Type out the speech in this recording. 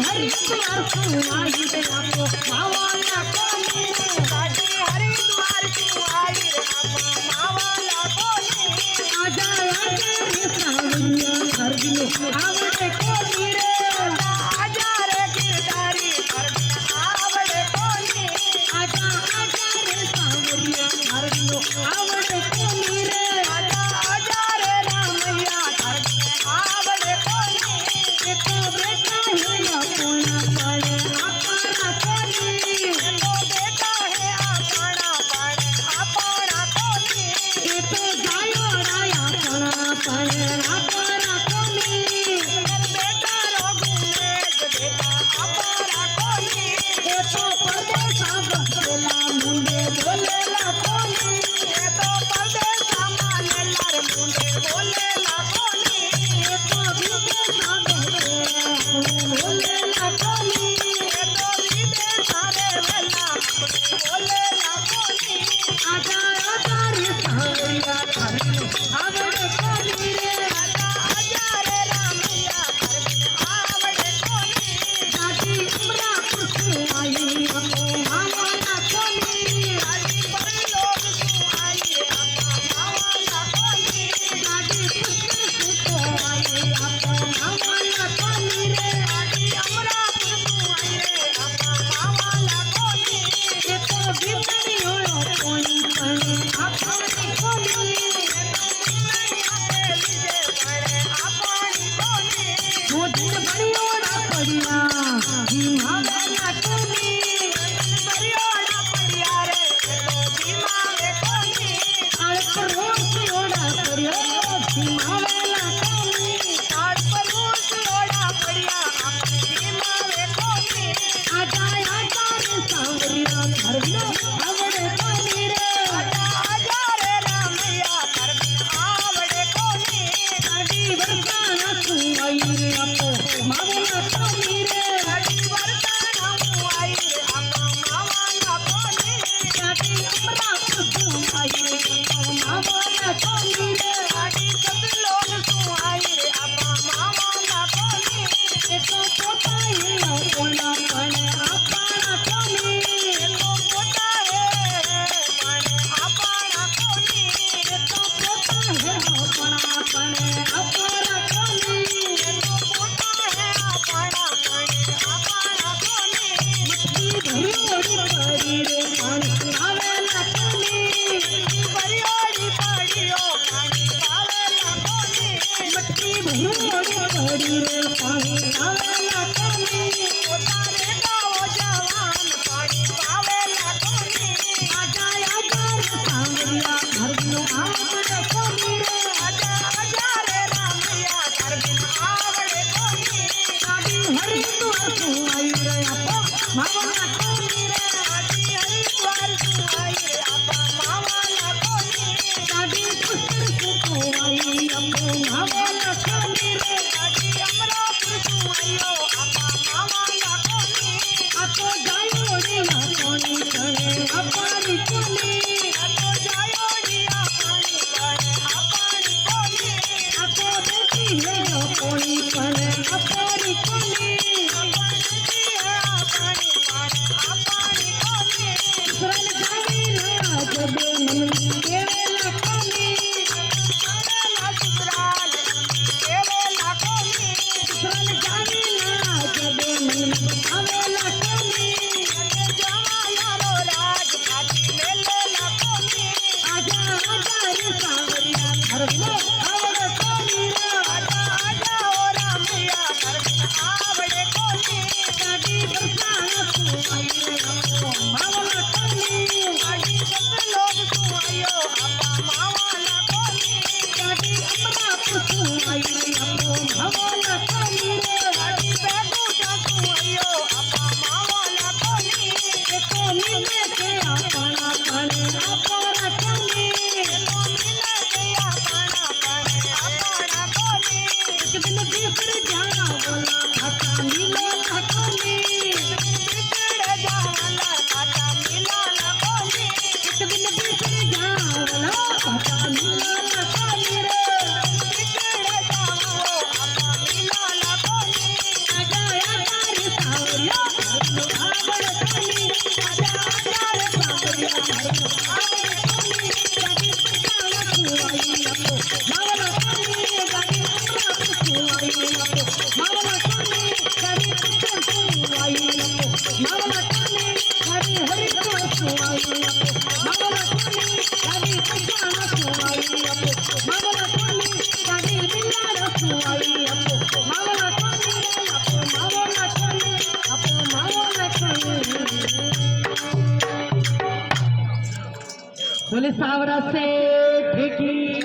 हरिद्वार तू आई रे आपो मावाला कोनी गाड़ी हरिद्वार तू आई रे आपा मावाला कोनी आजा आजा रे सावरिया हर दिन आवड़े कोनी रे आजा रे गिरधारी हर दिन आवड़े कोनी आजा आजा रे सावरिया हर दिन आवड़े कोनी रे आजा आजा रे रामैया हर दिन आवड़े कोनी एक बेटा है अपना पड़े अपना कोनी तो बेटा है अपना पड़े अपना कोनी एक जायो राया अपना पड़े अपना कोनी बेटा रोगुने बेटा अपना कोनी ये तो परदेसा बदला मुंडे बोलेला कोनी ये तो परदेसा मानेला रे मुंडे बोलेला कोनी ये तो विदेशा बोलेला कोनी ये तो विदेशा रे वेला बोलेला कोनी आजा आजा रे सावरिया हर दिन आवड़े कोनी रे आजा आजा रे रामैया हर दिन आवड़े कोनी जाती उमरा पुरसू आई अपो मावाला कोनी गाड़ी पर लोग तू आई रे अपा मावाला कोनी जाती पुरसू तो आई अपो मावाला कोनी रे गाड़ी अमरापुर तू आई रे अपा मावाला कोनी ये तो बिपरियो कोनी पड़े अपने कोनी वो दिन बड़ियोड़ा पड़िया हिमालय कोनी आड़ पर रोज ओड़ा पड़ियो हिमालय कोनी आजा आजा रे सावरिया हर दिन आवड़े कोनी रे गाड़ी बरसाना तू आई रे अपो मावाला कोनी रे गाड़ी अमरा तू आई रे अपो मावाला कोनी रे एक तो पोता है अपना पड़े अपना कोनी एक तो पोता है अपना पड़े अपना कोनी मछली भरी ओड़ी पड़ी रे पानी आवेला कोनी मछली भरी ओड़ी पड़ी रे पानी आवेला कोनी आजा आजा रे सावरिया हर दिन आवड़े कोनी रे गाड़ी हरिद्वार तू आई रे अपो मावाला कोनी रे गाड़ी पुष्कर तू आई अपो मावाला कोनी रे आपो जायो रे कोनी करे अपनी कोनी आपो बेटी है कोनी करे अपनी कोनी सुरन जावी ना जबे मन केवेला कोनी सुरन जावी ना जबे मन आवेला कोनी आजा आजा रे सावरिया हर दिन आवड़े कोनी रे गाड़ी बरसाना तू आई रे अपो मावाला कोनी गाड़ी अमरा तू आई रे अपो मावाला कोनी रे देखो मिले के अपना पड़े अपना कोनी एक दिन बिखर जाना बोला खाता मिले कोनी एक दिन बिखर जाना बोला खाता मिले कोनी रे आजा आजा रे बोले सावरा से ठेकी